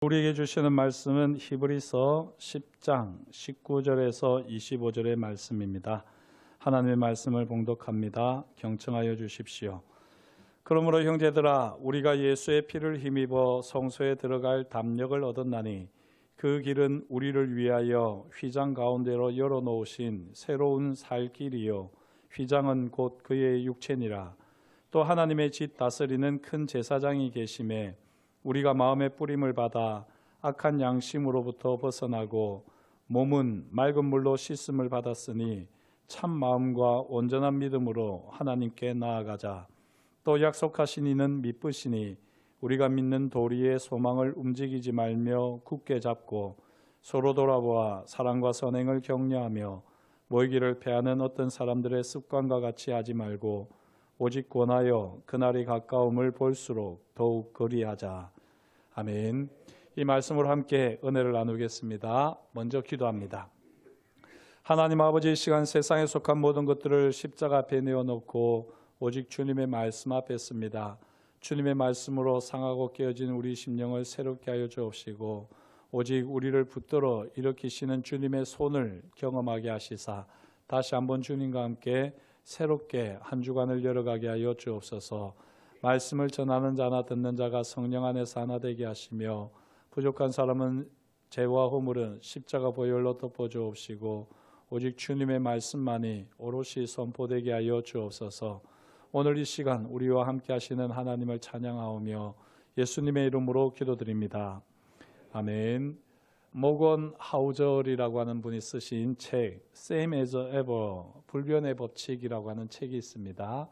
우리에게 주시는 말씀은 히브리서 10장 19절에서 25절의 말씀입니다. 하나님의 말씀을 봉독합니다. 경청하여 주십시오. 그러므로 형제들아, 우리가 예수의 피를 힘입어 성소에 들어갈 담력을 얻었나니 그 길은 우리를 위하여 휘장 가운데로 열어놓으신 새로운 살 길이요 휘장은 곧 그의 육체니라. 또 하나님의 집 다스리는 큰 제사장이 계심에 우리가 마음의 뿌림을 받아 악한 양심으로부터 벗어나고 몸은 맑은 물로 씻음을 받았으니 참 마음과 온전한 믿음으로 하나님께 나아가자. 또 약속하신 이는 미쁘시니 우리가 믿는 도리의 소망을 움직이지 말며 굳게 잡고 서로 돌아보아 사랑과 선행을 격려하며 모이기를 패하는 어떤 사람들의 습관과 같이 하지 말고 오직 권하여 그날이 가까움을 볼수록 더욱 그리하자. 아멘. 이 말씀으로 함께 은혜를 나누겠습니다. 먼저 기도합니다. 하나님 아버지, 이 시간 세상에 속한 모든 것들을 십자가 앞에 내어놓고 오직 주님의 말씀 앞에 씁니다. 주님의 말씀으로 상하고 깨어진 우리 심령을 새롭게 하여 주옵시고 오직 우리를 붙들어 일으키시는 주님의 손을 경험하게 하시사 다시 한번 주님과 함께 새롭게 한 주간을 열어가게 하여 주옵소서. 말씀을 전하는 자나 듣는 자가 성령 안에서 하나 되게 하시며 부족한 사람은 죄와 허물은 십자가 보혈로 덮어주옵시고 오직 주님의 말씀만이 오롯이 선포되게 하여 주옵소서. 오늘 이 시간 우리와 함께 하시는 하나님을 찬양하오며 예수님의 이름으로 기도드립니다. 아멘. 모건 하우절이라고 하는 분이 쓰신 책 Same as Ever, 불변의 법칙이라고 하는 책이 있습니다.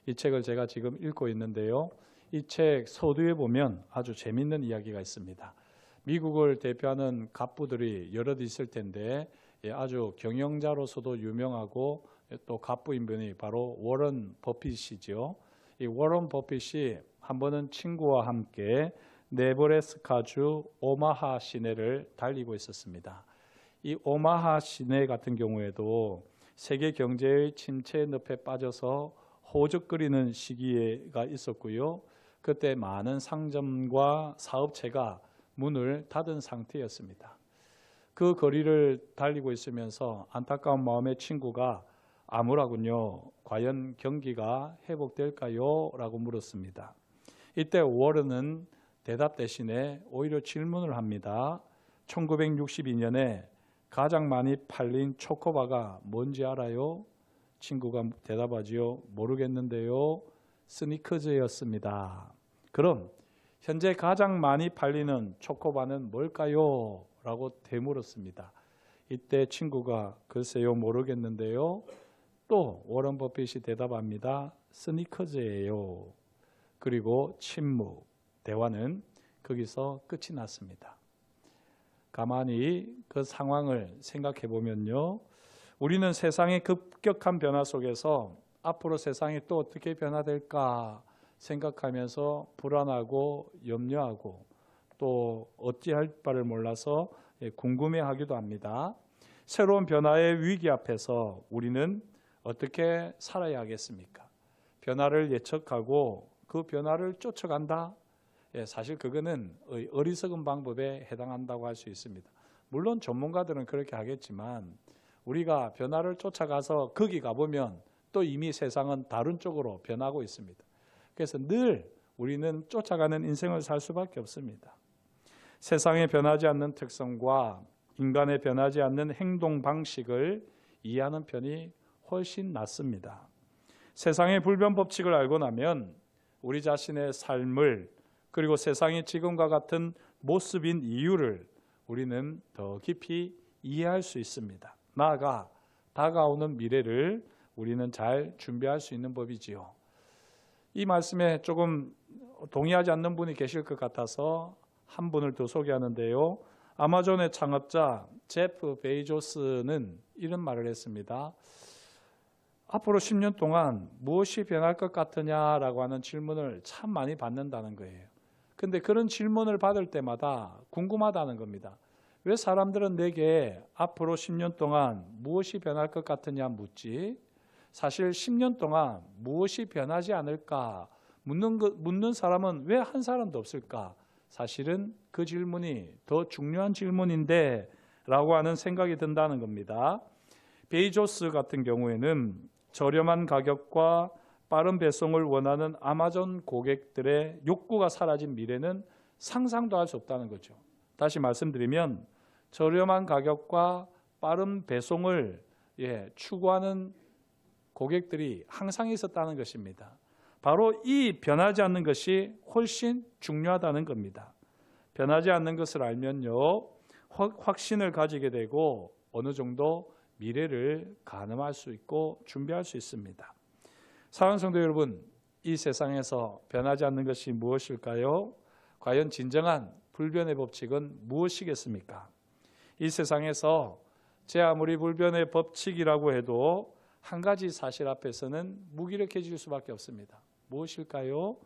이 책을 제가 지금 읽고 있는데요. 이 책 서두에 보면 아주 재미있는 이야기가 있습니다. 미국을 대표하는 갑부들이 여럿 있을 텐데 아주 경영자로서도 유명하고 또 갑부인 분이 바로 워런 버핏이죠. 이 워런 버핏이 한 번은 친구와 함께 네브래스카주 오마하 시내를 달리고 있었습니다. 이 오마하 시내 같은 경우에도 세계 경제의 침체 늪에 빠져서 호적거리는 시기가 있었고요. 그때 많은 상점과 사업체가 문을 닫은 상태였습니다. 그 거리를 달리고 있으면서 안타까운 마음의 친구가 암울하군요. 과연 경기가 회복될까요? 라고 물었습니다. 이때 워런은 대답 대신에 오히려 질문을 합니다. 1962년에 가장 많이 팔린 초코바가 뭔지 알아요? 친구가 대답하지요. 모르겠는데요. 스니커즈였습니다. 그럼 현재 가장 많이 팔리는 초코바는 뭘까요? 라고 되물었습니다. 이때 친구가 글쎄요 모르겠는데요. 또 워런 버핏이 대답합니다. 스니커즈예요. 그리고 침묵. 대화는 거기서 끝이 났습니다. 가만히 그 상황을 생각해 보면요. 우리는 세상의 급격한 변화 속에서 앞으로 세상이 또 어떻게 변화될까 생각하면서 불안하고 염려하고 또 어찌할 바를 몰라서 궁금해하기도 합니다. 새로운 변화의 위기 앞에서 우리는 어떻게 살아야 하겠습니까? 변화를 예측하고 그 변화를 쫓아간다? 사실 그거는 어리석은 방법에 해당한다고 할 수 있습니다. 물론 전문가들은 그렇게 하겠지만 우리가 변화를 쫓아가서 거기 가보면 또 이미 세상은 다른 쪽으로 변하고 있습니다. 그래서 늘 우리는 쫓아가는 인생을 살 수밖에 없습니다. 세상에 변하지 않는 특성과 인간의 변하지 않는 행동 방식을 이해하는 편이 훨씬 낫습니다. 세상의 불변 법칙을 알고 나면 우리 자신의 삶을 그리고 세상이 지금과 같은 모습인 이유를 우리는 더 깊이 이해할 수 있습니다. 나아가 다가오는 미래를 우리는 잘 준비할 수 있는 법이지요. 이 말씀에 조금 동의하지 않는 분이 계실 것 같아서 한 분을 더 소개하는데요. 아마존의 창업자 제프 베이조스는 이런 말을 했습니다. 앞으로 10년 동안 무엇이 변할 것 같으냐라고 하는 질문을 참 많이 받는다는 거예요. 근데 그런 질문을 받을 때마다 궁금하다는 겁니다. 왜 사람들은 내게 앞으로 10년 동안 무엇이 변할 것 같으냐 묻지? 사실 10년 동안 무엇이 변하지 않을까 묻는 사람은 왜 한 사람도 없을까 사실은 그 질문이 더 중요한 질문인데 라고 하는 생각이 든다는 겁니다. 베이조스 같은 경우에는 저렴한 가격과 빠른 배송을 원하는 아마존 고객들의 욕구가 사라진 미래는 상상도 할 수 없다는 거죠. 다시 말씀드리면 저렴한 가격과 빠른 배송을 추구하는 고객들이 항상 있었다는 것입니다. 바로 이 변하지 않는 것이 훨씬 중요하다는 겁니다. 변하지 않는 것을 알면요, 확신을 가지게 되고 어느 정도 미래를 가늠할 수 있고 준비할 수 있습니다. 사랑하는 성도 여러분, 이 세상에서 변하지 않는 것이 무엇일까요? 과연 진정한 불변의 법칙은 무엇이겠습니까? 이 세상에서 제 아무리 불변의 법칙이라고 해도 한 가지 사실 앞에서는 무기력해질 수밖에 없습니다. 무엇일까요?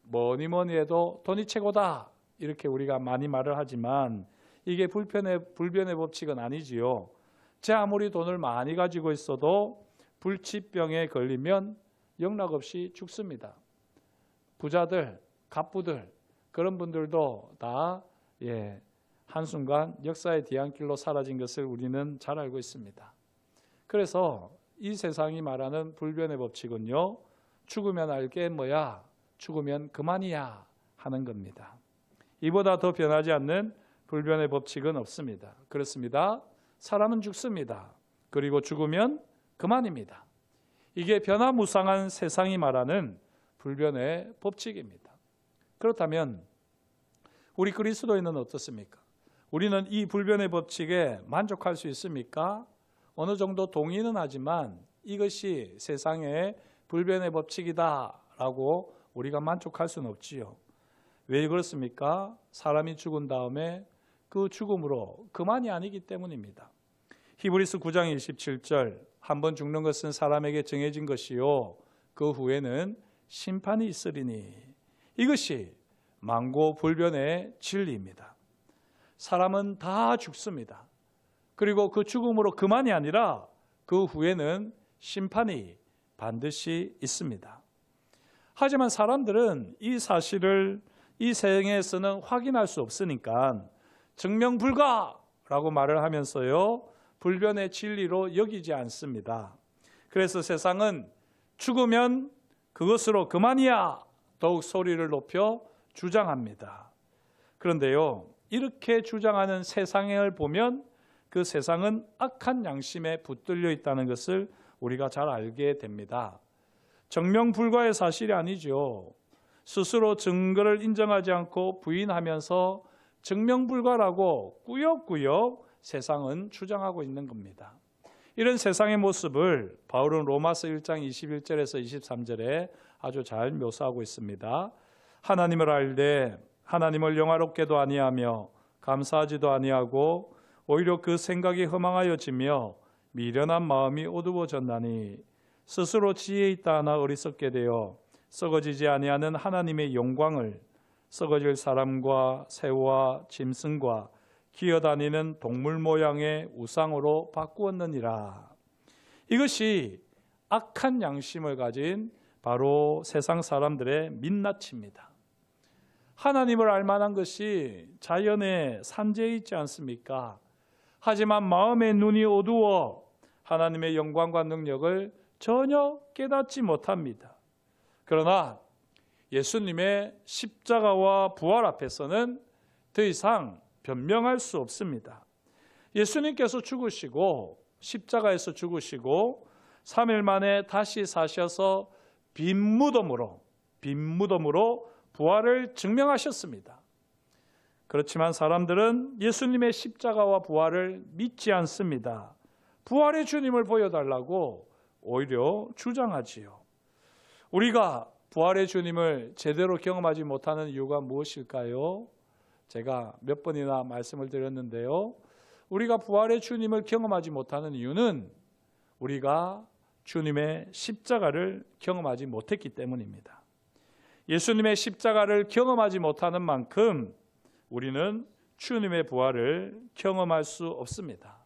뭐니 해도 돈이 최고다, 이렇게 우리가 많이 말을 하지만 이게 불변의 법칙은 아니지요. 제 아무리 돈을 많이 가지고 있어도 불치병에 걸리면 영락없이 죽습니다. 부자들, 갑부들, 그런 분들도 다 한순간 역사의 뒤안길로 사라진 것을 우리는 잘 알고 있습니다. 그래서 이 세상이 말하는 불변의 법칙은요, 죽으면 알게 뭐야, 죽으면 그만이야 하는 겁니다. 이보다 더 변하지 않는 불변의 법칙은 없습니다. 그렇습니다. 사람은 죽습니다. 그리고 죽으면 그만입니다. 이게 변화무쌍한 세상이 말하는 불변의 법칙입니다. 그렇다면 우리 그리스도인은 어떻습니까? 우리는 이 불변의 법칙에 만족할 수 있습니까? 어느 정도 동의는 하지만 이것이 세상의 불변의 법칙이다라고 우리가 만족할 수는 없지요. 왜 그렇습니까? 사람이 죽은 다음에 그 죽음으로 그만이 아니기 때문입니다. 히브리서 9장 27절, 한번 죽는 것은 사람에게 정해진 것이요 그 후에는 심판이 있으리니, 이것이 만고불변의 진리입니다. 사람은 다 죽습니다. 그리고 그 죽음으로 그만이 아니라 그 후에는 심판이 반드시 있습니다. 하지만 사람들은 이 사실을 이 생에서는 확인할 수 없으니까 증명불가라고 말을 하면서요, 불변의 진리로 여기지 않습니다. 그래서 세상은 죽으면 그것으로 그만이야 더욱 소리를 높여 주장합니다. 그런데요, 이렇게 주장하는 세상을 보면 그 세상은 악한 양심에 붙들려 있다는 것을 우리가 잘 알게 됩니다. 증명불가의 사실이 아니죠. 스스로 증거를 인정하지 않고 부인하면서 증명불가라고 꾸역꾸역 세상은 주장하고 있는 겁니다. 이런 세상의 모습을 바울은 로마서 1장 21절에서 23절에 아주 잘 묘사하고 있습니다. 하나님을 알되 하나님을 영화롭게도 아니하며 감사하지도 아니하고 오히려 그 생각이 허망하여지며 미련한 마음이 어두워졌나니 스스로 지혜 있다 하나 어리석게 되어 썩어지지 아니하는 하나님의 영광을 썩어질 사람과 새와 짐승과 기어다니는 동물 모양의 우상으로 바꾸었느니라. 이것이 악한 양심을 가진 바로 세상 사람들의 민낯입니다. 하나님을 알 만한 것이 자연의 산재에 있지 않습니까? 하지만 마음의 눈이 어두워 하나님의 영광과 능력을 전혀 깨닫지 못합니다. 그러나 예수님의 십자가와 부활 앞에서는 더 이상 변명할 수 없습니다. 예수님께서 죽으시고 십자가에서 죽으시고 3일 만에 다시 사셔서 빈 무덤으로 부활을 증명하셨습니다. 그렇지만 사람들은 예수님의 십자가와 부활을 믿지 않습니다. 부활의 주님을 보여달라고 오히려 주장하지요. 우리가 부활의 주님을 제대로 경험하지 못하는 이유가 무엇일까요? 제가 몇 번이나 말씀을 드렸는데요. 우리가 부활의 주님을 경험하지 못하는 이유는 우리가 주님의 십자가를 경험하지 못했기 때문입니다. 예수님의 십자가를 경험하지 못하는 만큼 우리는 주님의 부활을 경험할 수 없습니다.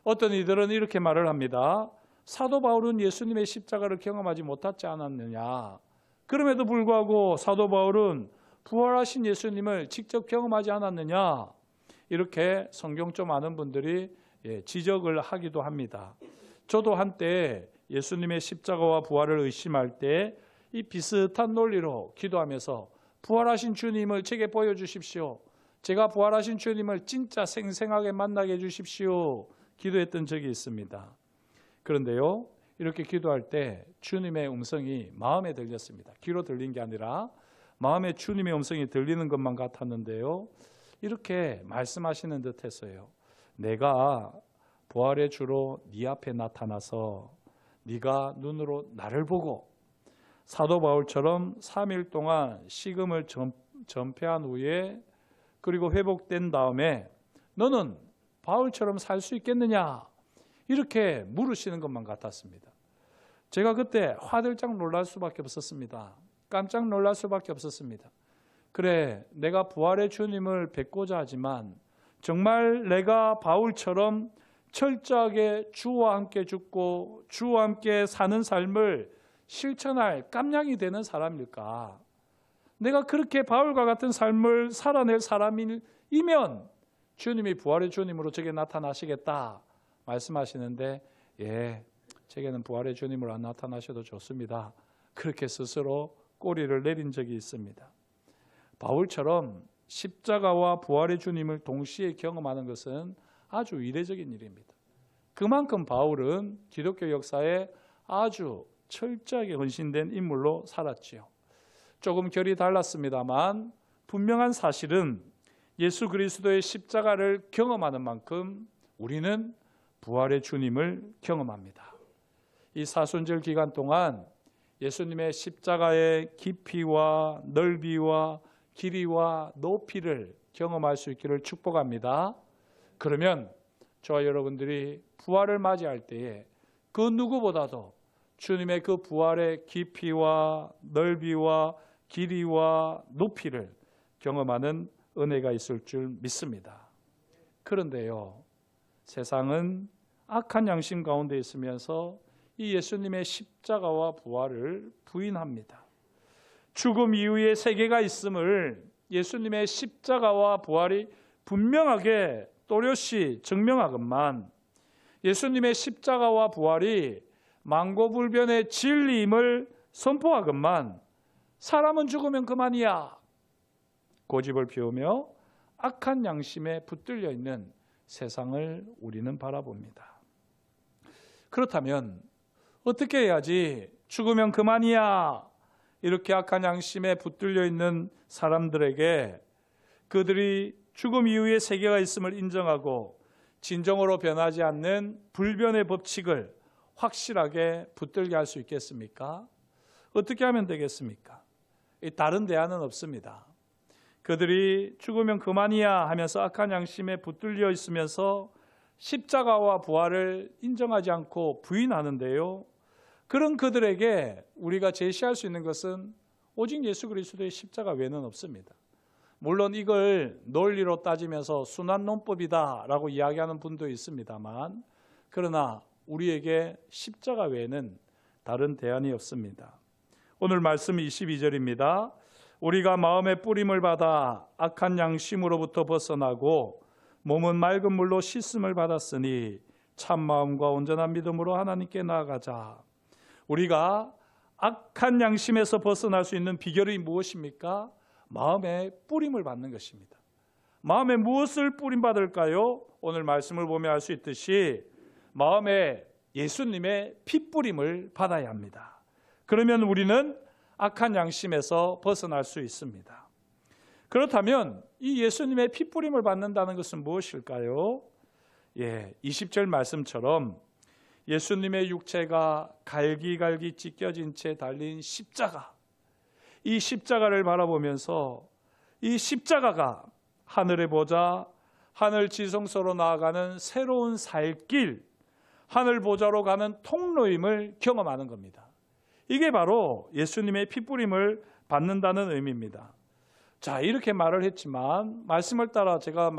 어떤 이들은 이렇게 말을 합니다. 사도 바울은 예수님의 십자가를 경험하지 못하지 않았느냐. 그럼에도 불구하고 사도 바울은 부활하신 예수님을 직접 경험하지 않았느냐? 이렇게 성경 좀 아는 분들이 지적을 하기도 합니다. 저도 한때 예수님의 십자가와 부활을 의심할 때 이 비슷한 논리로 기도하면서 부활하신 주님을 제게 보여주십시오. 제가 부활하신 주님을 진짜 생생하게 만나게 해주십시오. 기도했던 적이 있습니다. 그런데요, 이렇게 기도할 때 주님의 음성이 마음에 들렸습니다. 귀로 들린 게 아니라 마음에 주님의 음성이 들리는 것만 같았는데요, 이렇게 말씀하시는 듯 했어요. 내가 부활의 주로 네 앞에 나타나서 네가 눈으로 나를 보고 사도 바울처럼 3일 동안 식음을 전폐한 후에 그리고 회복된 다음에 너는 바울처럼 살 수 있겠느냐? 이렇게 물으시는 것만 같았습니다. 제가 그때 화들짝 놀랄 수밖에 없었습니다. 깜짝 놀랄 수밖에 없었습니다. 그래, 내가 부활의 주님을 뵙고자 하지만 정말 내가 바울처럼 철저하게 주와 함께 죽고 주와 함께 사는 삶을 실천할 깜냥이 되는 사람일까? 내가 그렇게 바울과 같은 삶을 살아낼 사람이면 주님이 부활의 주님으로 제게 나타나시겠다 말씀하시는데, 제게는 부활의 주님으로 안 나타나셔도 좋습니다. 그렇게 스스로 꼬리를 내린 적이 있습니다. 바울처럼 십자가와 부활의 주님을 동시에 경험하는 것은 아주 이례적인 일입니다. 그만큼 바울은 기독교 역사에 아주 철저하게 헌신된 인물로 살았지요. 조금 결이 달랐습니다만 분명한 사실은 예수 그리스도의 십자가를 경험하는 만큼 우리는 부활의 주님을 경험합니다. 이 사순절 기간 동안 예수님의 십자가의 깊이와 넓이와 길이와 높이를 경험할 수 있기를 축복합니다. 그러면 저와 여러분들이 부활을 맞이할 때에 그 누구보다도 주님의 그 부활의 깊이와 넓이와 길이와 높이를 경험하는 은혜가 있을 줄 믿습니다. 그런데요, 세상은 악한 양심 가운데 있으면서 이 예수님의 십자가와 부활을 부인합니다. 죽음 이후의 세계가 있음을 예수님의 십자가와 부활이 분명하게 또렷이 증명하건만 예수님의 십자가와 부활이 망고불변의 진리임을 선포하건만 사람은 죽으면 그만이야 고집을 피우며 악한 양심에 붙들려 있는 세상을 우리는 바라봅니다. 그렇다면 어떻게 해야지 죽으면 그만이야 이렇게 악한 양심에 붙들려 있는 사람들에게 그들이 죽음 이후의 세계가 있음을 인정하고 진정으로 변하지 않는 불변의 법칙을 확실하게 붙들게 할 수 있겠습니까? 어떻게 하면 되겠습니까? 다른 대안은 없습니다. 그들이 죽으면 그만이야 하면서 악한 양심에 붙들려 있으면서 십자가와 부활을 인정하지 않고 부인하는데요, 그런 그들에게 우리가 제시할 수 있는 것은 오직 예수 그리스도의 십자가 외에는 없습니다. 물론 이걸 논리로 따지면서 순환 논법이다라고 이야기하는 분도 있습니다만, 그러나 우리에게 십자가 외에는 다른 대안이 없습니다. 오늘 말씀 22절입니다. 우리가 마음의 뿌림을 받아 악한 양심으로부터 벗어나고 몸은 맑은 물로 씻음을 받았으니 참 마음과 온전한 믿음으로 하나님께 나아가자. 우리가 악한 양심에서 벗어날 수 있는 비결이 무엇입니까? 마음의 뿌림을 받는 것입니다. 마음에 무엇을 뿌림받을까요? 오늘 말씀을 보면 알 수 있듯이 마음에 예수님의 핏뿌림을 받아야 합니다. 그러면 우리는 악한 양심에서 벗어날 수 있습니다. 그렇다면 이 예수님의 핏뿌림을 받는다는 것은 무엇일까요? 20절 말씀처럼 예수님의 육체가 갈기갈기 찢겨진 채 달린 십자가, 이 십자가를 바라보면서 이 십자가가 하늘의 보좌, 하늘 지성소로 나아가는 새로운 살길, 하늘 보좌로 가는 통로임을 경험하는 겁니다. 이게 바로 예수님의 핏뿌림을 받는다는 의미입니다. 자, 이렇게 말을 했지만, 말씀을 따라 제가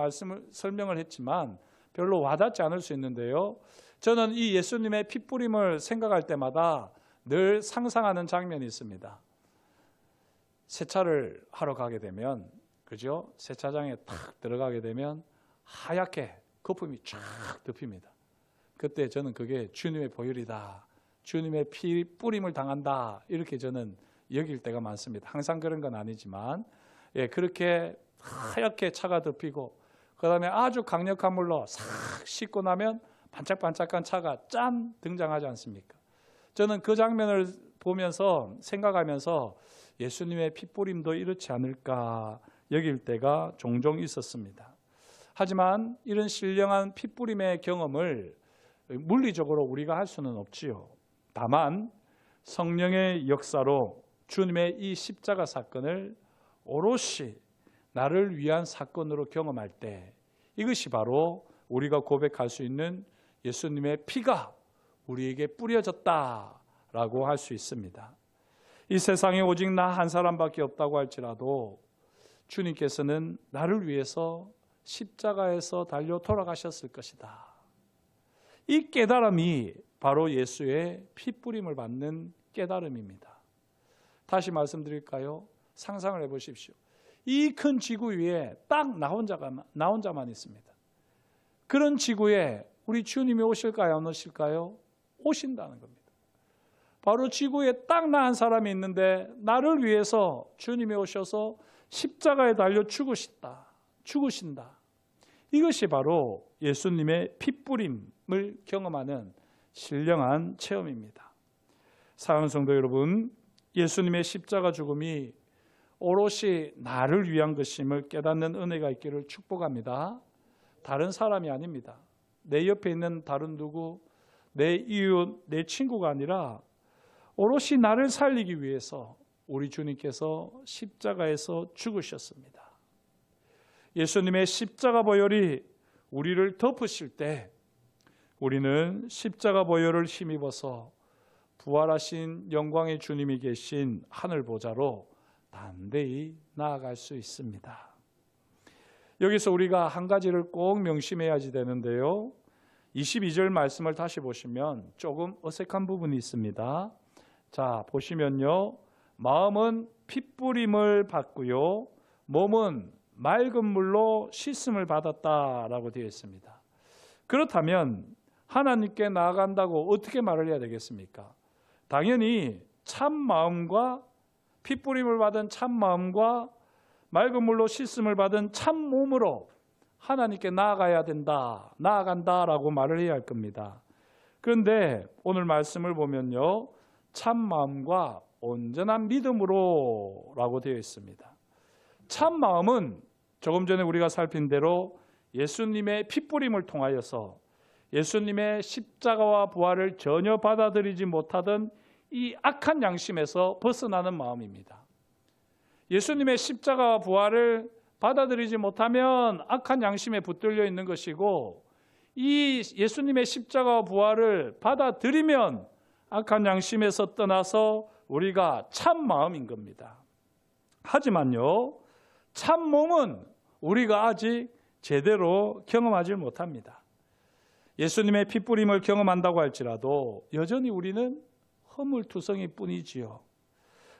설명을 했지만 별로 와닿지 않을 수 있는데요, 저는 이 예수님의 핏뿌림을 생각할 때마다 늘 상상하는 장면이 있습니다. 세차를 하러 가게 되면, 그죠? 세차장에 탁 들어가게 되면 하얗게 거품이 쫙 덮입니다. 그때 저는 그게 주님의 보혈이다, 주님의 피 뿌림을 당한다, 이렇게 저는 여길 때가 많습니다. 항상 그런 건 아니지만, 그렇게 하얗게 차가 덮이고, 그 다음에 아주 강력한 물로 싹 씻고 나면 반짝반짝한 차가 짠 등장하지 않습니까? 저는 그 장면을 보면서 생각하면서 예수님의 핏뿌림도 이렇지 않을까 여길 때가 종종 있었습니다. 하지만 이런 신령한 핏뿌림의 경험을 물리적으로 우리가 할 수는 없지요. 다만 성령의 역사로 주님의 이 십자가 사건을 오롯이 나를 위한 사건으로 경험할 때, 이것이 바로 우리가 고백할 수 있는 예수님의 피가 우리에게 뿌려졌다라고 할 수 있습니다. 이 세상에 오직 나 한 사람밖에 없다고 할지라도 주님께서는 나를 위해서 십자가에서 달려 돌아가셨을 것이다. 이 깨달음이 바로 예수의 핏뿌림을 받는 깨달음입니다. 다시 말씀드릴까요? 상상을 해보십시오. 이 큰 지구 위에 딱 나 혼자만 있습니다. 그런 지구에 우리 주님이 오실까요? 안 오실까요? 오신다는 겁니다. 바로 지구에 딱 나 한 사람이 있는데 나를 위해서 주님이 오셔서 십자가에 달려 죽으신다. 이것이 바로 예수님의 핏뿌림을 경험하는 신령한 체험입니다. 사랑하는 성도 여러분, 예수님의 십자가 죽음이 오롯이 나를 위한 것임을 깨닫는 은혜가 있기를 축복합니다. 다른 사람이 아닙니다. 내 옆에 있는 다른 누구, 내 이웃, 내 친구가 아니라 오롯이 나를 살리기 위해서 우리 주님께서 십자가에서 죽으셨습니다. 예수님의 십자가 보혈이 우리를 덮으실 때 우리는 십자가 보혈을 힘입어서 부활하신 영광의 주님이 계신 하늘 보좌로 담대히 나아갈 수 있습니다. 여기서 우리가 한 가지를 꼭 명심해야지 되는데요. 22절 말씀을 다시 보시면 조금 어색한 부분이 있습니다. 자, 보시면요. 마음은 핏뿌림을 받고요, 몸은 맑은 물로 씻음을 받았다라고 되어 있습니다. 그렇다면 하나님께 나아간다고 어떻게 말을 해야 되겠습니까? 당연히 참 마음과 핏뿌림을 받은 참 마음과 맑은 물로 씻음을 받은 참 몸으로 하나님께 나아간다라고 말을 해야 할 겁니다. 그런데 오늘 말씀을 보면요, 참 마음과 온전한 믿음으로라고 되어 있습니다. 참 마음은 조금 전에 우리가 살핀 대로 예수님의 핏뿌림을 통하여서 예수님의 십자가와 부활을 전혀 받아들이지 못하던 이 악한 양심에서 벗어나는 마음입니다. 예수님의 십자가와 부활을 받아들이지 못하면 악한 양심에 붙들려 있는 것이고, 이 예수님의 십자가와 부활을 받아들이면 악한 양심에서 떠나서 우리가 참 마음인 겁니다. 하지만요, 참 몸은 우리가 아직 제대로 경험하지 못합니다. 예수님의 핏뿌림을 경험한다고 할지라도 여전히 우리는 허물투성이 뿐이지요.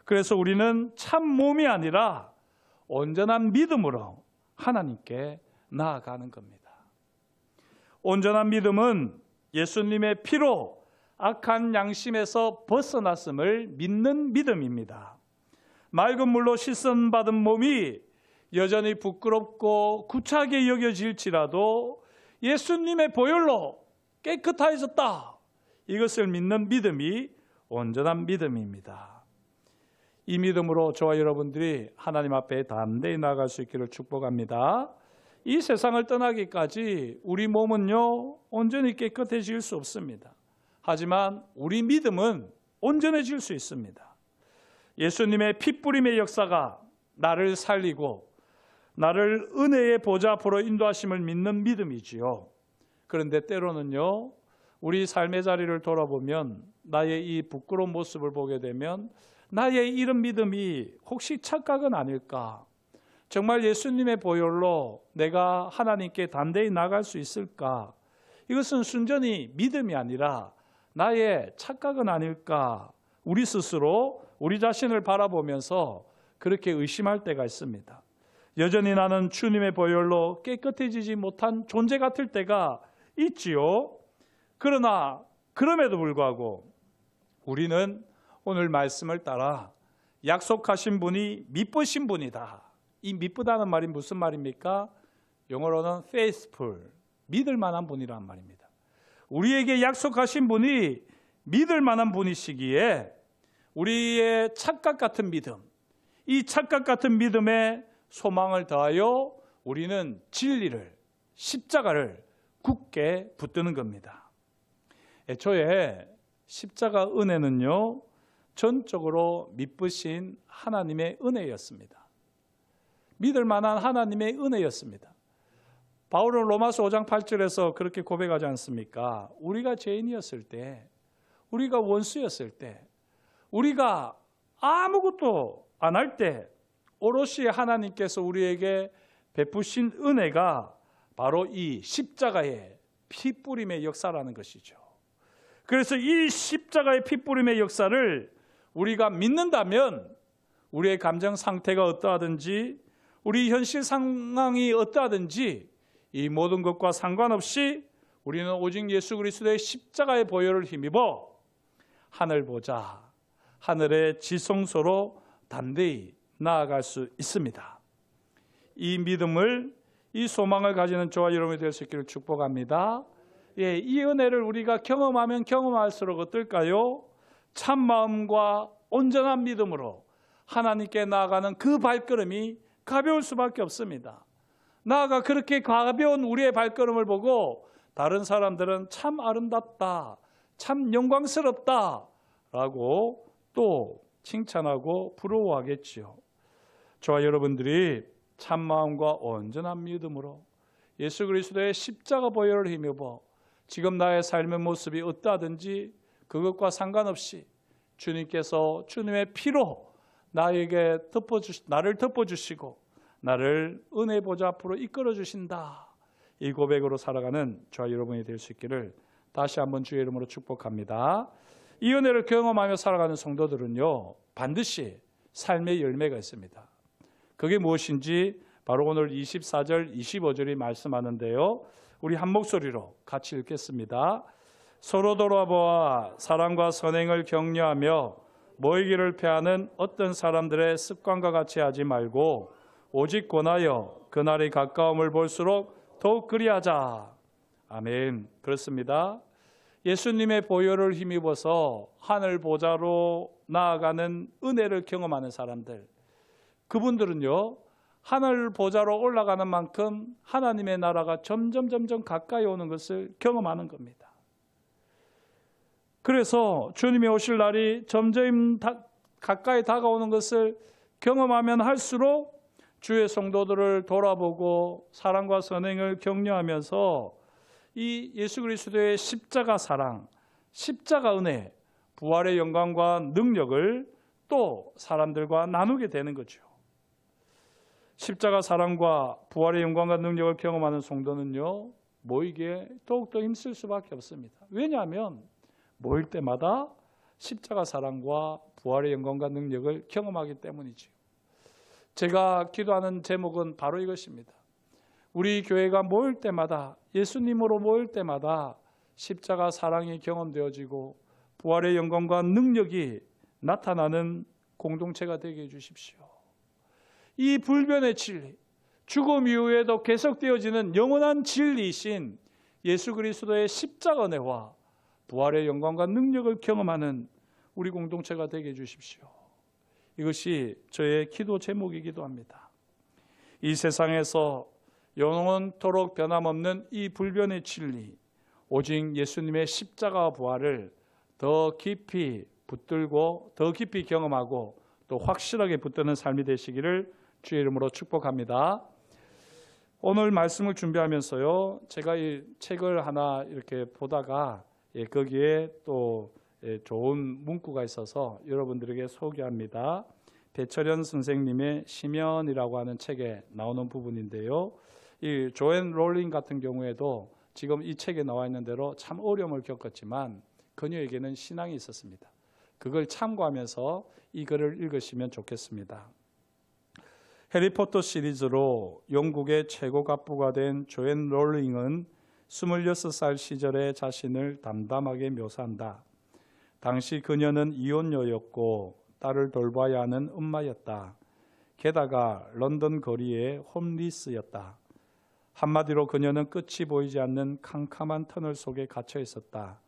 그래서 우리는 참 몸이 아니라 온전한 믿음으로 하나님께 나아가는 겁니다. 온전한 믿음은 예수님의 피로 악한 양심에서 벗어났음을 믿는 믿음입니다. 맑은 물로 씻음 받은 몸이 여전히 부끄럽고 구차하게 여겨질지라도 예수님의 보혈로 깨끗해졌다, 이것을 믿는 믿음이 온전한 믿음입니다. 이 믿음으로 저와 여러분들이 하나님 앞에 담대히 나아갈 수 있기를 축복합니다. 이 세상을 떠나기까지 우리 몸은요, 온전히 깨끗해질 수 없습니다. 하지만 우리 믿음은 온전해질 수 있습니다. 예수님의 핏뿌림의 역사가 나를 살리고 나를 은혜의 보좌 앞으로 인도하심을 믿는 믿음이지요. 그런데 때로는요, 우리 삶의 자리를 돌아보면 나의 이 부끄러운 모습을 보게 되면 나의 이런 믿음이 혹시 착각은 아닐까? 정말 예수님의 보혈로 내가 하나님께 담대히 나갈 수 있을까? 이것은 순전히 믿음이 아니라 나의 착각은 아닐까? 우리 스스로 우리 자신을 바라보면서 그렇게 의심할 때가 있습니다. 여전히 나는 주님의 보혈로 깨끗해지지 못한 존재 같을 때가 있지요. 그러나 그럼에도 불구하고 우리는 오늘 말씀을 따라 약속하신 분이 미쁘신 분이다. 이 미쁘다는 말이 무슨 말입니까? 영어로는 faithful, 믿을 만한 분이란 말입니다. 우리에게 약속하신 분이 믿을 만한 분이시기에 우리의 착각 같은 믿음, 이 착각 같은 믿음에 소망을 다하여 우리는 진리를, 십자가를 굳게 붙드는 겁니다. 애초에 십자가 은혜는요, 전적으로 미쁘신 하나님의 은혜였습니다. 믿을 만한 하나님의 은혜였습니다. 바울은 로마서 5장 8절에서 그렇게 고백하지 않습니까? 우리가 죄인이었을 때, 우리가 원수였을 때, 우리가 아무것도 안 할 때 오롯이 하나님께서 우리에게 베푸신 은혜가 바로 이 십자가의 피뿌림의 역사라는 것이죠. 그래서 이 십자가의 피뿌림의 역사를 우리가 믿는다면 우리의 감정 상태가 어떠하든지 우리 현실 상황이 어떠하든지 이 모든 것과 상관없이 우리는 오직 예수 그리스도의 십자가의 보혈을 힘입어 하늘 보자, 하늘의 지성소로 담대히 나아갈 수 있습니다. 이 믿음을, 이 소망을 가지는 저와 여러분이 될 수 있기를 축복합니다. 이 은혜를 우리가 경험하면 경험할수록 어떨까요? 참 마음과 온전한 믿음으로 하나님께 나아가는 그 발걸음이 가벼울 수밖에 없습니다. 나아가 그렇게 가벼운 우리의 발걸음을 보고 다른 사람들은 참 아름답다, 참 영광스럽다 라고 또 칭찬하고 부러워하겠지요. 저와 여러분들이 참 마음과 온전한 믿음으로 예수 그리스도의 십자가 보혈을 힘입어 지금 나의 삶의 모습이 어떠하든지 그것과 상관없이 주님께서 주님의 피로 나를 덮어주시고 나를 은혜 보좌 앞으로 이끌어 주신다. 이 고백으로 살아가는 저와 여러분이 될 수 있기를 다시 한번 주의 이름으로 축복합니다. 이 은혜를 경험하며 살아가는 성도들은요, 반드시 삶의 열매가 있습니다. 그게 무엇인지 바로 오늘 24절, 25절이 말씀하는데요. 우리 한 목소리로 같이 읽겠습니다. 서로 돌아보아 사랑과 선행을 격려하며 모이기를 패하는 어떤 사람들의 습관과 같이 하지 말고 오직 권하여 그날이 가까움을 볼수록 더욱 그리하자. 아멘. 그렇습니다. 예수님의 보혈을 힘입어서 하늘 보좌로 나아가는 은혜를 경험하는 사람들, 그분들은요, 하늘 보좌로 올라가는 만큼 하나님의 나라가 점점 가까이 오는 것을 경험하는 겁니다. 그래서 주님이 오실 날이 점점 가까이 다가오는 것을 경험하면 할수록 주의 성도들을 돌아보고 사랑과 선행을 격려하면서 이 예수 그리스도의 십자가 사랑, 십자가 은혜, 부활의 영광과 능력을 또 사람들과 나누게 되는 거죠. 십자가 사랑과 부활의 영광과 능력을 경험하는 성도는요, 모이기에 더욱더 힘쓸 수밖에 없습니다. 왜냐하면 모일 때마다 십자가 사랑과 부활의 영광과 능력을 경험하기 때문이죠. 제가 기도하는 제목은 바로 이것입니다. 우리 교회가 모일 때마다, 예수님으로 모일 때마다 십자가 사랑이 경험되어지고 부활의 영광과 능력이 나타나는 공동체가 되게 해주십시오. 이 불변의 진리, 죽음 이후에도 계속되어지는 영원한 진리이신 예수 그리스도의 십자가 은혜와 부활의 영광과 능력을 경험하는 우리 공동체가 되게 해주십시오. 이것이 저의 기도 제목이기도 합니다. 이 세상에서 영원토록 변함없는 이 불변의 진리, 오직 예수님의 십자가와 부활을 더 깊이 붙들고 더 깊이 경험하고 또 확실하게 붙드는 삶이 되시기를 주의 이름으로 축복합니다. 오늘 말씀을 준비하면서요, 제가 이 책을 하나 이렇게 보다가 거기에 또 좋은 문구가 있어서 여러분들에게 소개합니다. 배철현 선생님의 시면이라고 하는 책에 나오는 부분인데요. 이 조앤 롤링 같은 경우에도 지금 이 책에 나와 있는 대로 참 어려움을 겪었지만 그녀에게는 신앙이 있었습니다. 그걸 참고하면서 이 글을 읽으시면 좋겠습니다. 해리포터 시리즈로 영국의 최고 갑부가 된 조앤 롤링은 26살 시절의 자신을 담담하게 묘사한다. 당시 그녀는 이혼녀였고 딸을 돌봐야 하는 엄마였다. 게다가 런던 거리의 홈리스였다. 한마디로 그녀는 끝이 보이지 않는 캄캄한 터널 속에 갇혀 있었다.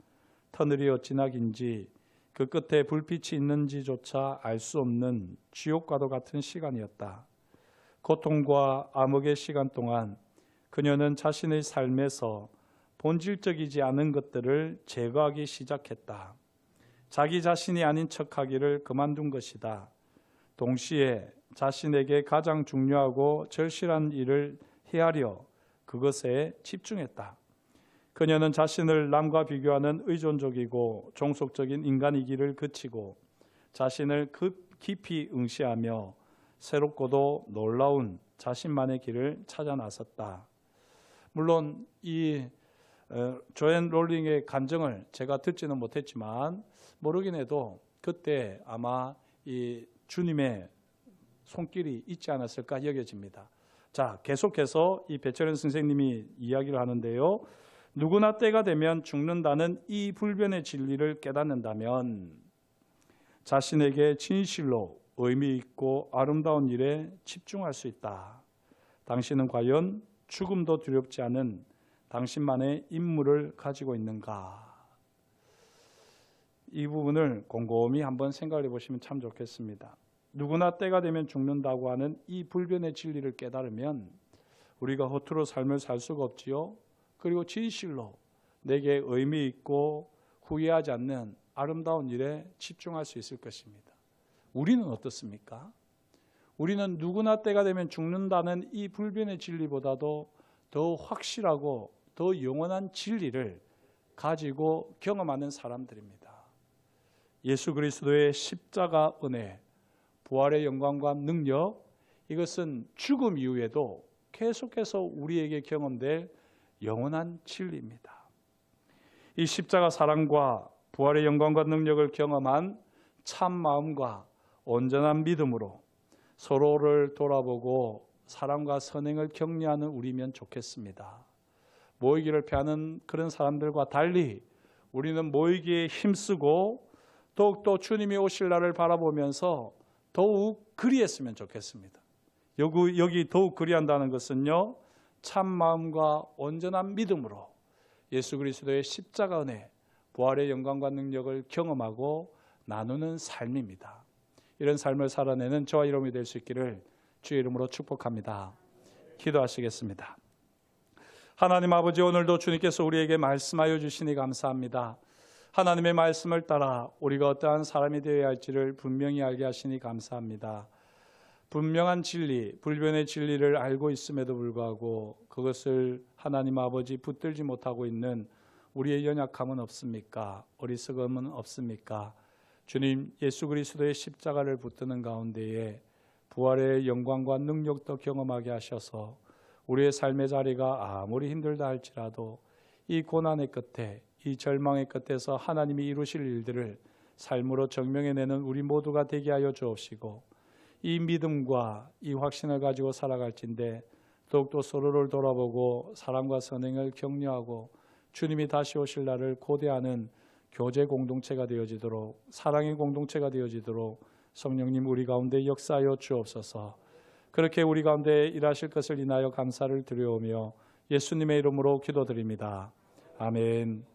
터널이 어찌나 긴지 그 끝에 불빛이 있는지조차 알 수 없는 지옥과도 같은 시간이었다. 고통과 암흑의 시간 동안 그녀는 자신의 삶에서 본질적이지 않은 것들을 제거하기 시작했다. 자기 자신이 아닌 척하기를 그만둔 것이다. 동시에 자신에게 가장 중요하고 절실한 일을 헤아려 그것에 집중했다. 그녀는 자신을 남과 비교하는 의존적이고 종속적인 인간이기를 그치고 자신을 깊이 응시하며 새롭고도 놀라운 자신만의 길을 찾아 나섰다. 물론 이 조앤 롤링의 간증을 제가 듣지는 못했지만 모르긴 해도 그때 아마 이 주님의 손길이 있지 않았을까 여겨집니다. 자, 계속해서 이 배철현 선생님이 이야기를 하는데요. 누구나 때가 되면 죽는다는 이 불변의 진리를 깨닫는다면 자신에게 진실로 의미 있고 아름다운 일에 집중할 수 있다. 당신은 과연 죽음도 두렵지 않은 당신만의 인물을 가지고 있는가? 이 부분을 곰곰이 한번 생각해 보시면 참 좋겠습니다. 누구나 때가 되면 죽는다고 하는 이 불변의 진리를 깨달으면 우리가 허투루 삶을 살 수가 없지요. 그리고 진실로 내게 의미 있고 후회하지 않는 아름다운 일에 집중할 수 있을 것입니다. 우리는 어떻습니까? 우리는 누구나 때가 되면 죽는다는 이 불변의 진리보다도 더 확실하고 더 영원한 진리를 가지고 경험하는 사람들입니다. 예수 그리스도의 십자가 은혜, 부활의 영광과 능력, 이것은 죽음 이후에도 계속해서 우리에게 경험될 영원한 진리입니다. 이 십자가 사랑과 부활의 영광과 능력을 경험한 참 마음과 온전한 믿음으로 서로를 돌아보고 사랑과 선행을 격려하는 우리면 좋겠습니다. 모이기를 피하는 그런 사람들과 달리 우리는 모이기에 힘쓰고 더욱더 주님이 오실 날을 바라보면서 더욱 그리했으면 좋겠습니다. 여기 더욱 그리한다는 것은요, 참 마음과 온전한 믿음으로 예수 그리스도의 십자가 은혜, 부활의 영광과 능력을 경험하고 나누는 삶입니다. 이런 삶을 살아내는 저와 여러분이 될 수 있기를 주의 이름으로 축복합니다. 기도하시겠습니다. 하나님 아버지, 오늘도 주님께서 우리에게 말씀하여 주시니 감사합니다. 하나님의 말씀을 따라 우리가 어떠한 사람이 되어야 할지를 분명히 알게 하시니 감사합니다. 분명한 진리, 불변의 진리를 알고 있음에도 불구하고 그것을 하나님 아버지 붙들지 못하고 있는 우리의 연약함은 없습니까? 어리석음은 없습니까? 주님, 예수 그리스도의 십자가를 붙드는 가운데에 부활의 영광과 능력도 경험하게 하셔서 우리의 삶의 자리가 아무리 힘들다 할지라도 이 고난의 끝에, 이 절망의 끝에서 하나님이 이루실 일들을 삶으로 증명해내는 우리 모두가 되게 하여 주옵시고, 이 믿음과 이 확신을 가지고 살아갈진대 더욱더 서로를 돌아보고 사랑과 선행을 격려하고 주님이 다시 오실 날을 고대하는 교제 공동체가 되어지도록, 사랑의 공동체가 되어지도록 성령님 우리 가운데 역사하여 주옵소서. 그렇게 우리 가운데 일하실 것을 인하여 감사를 드려오며 예수님의 이름으로 기도드립니다. 아멘.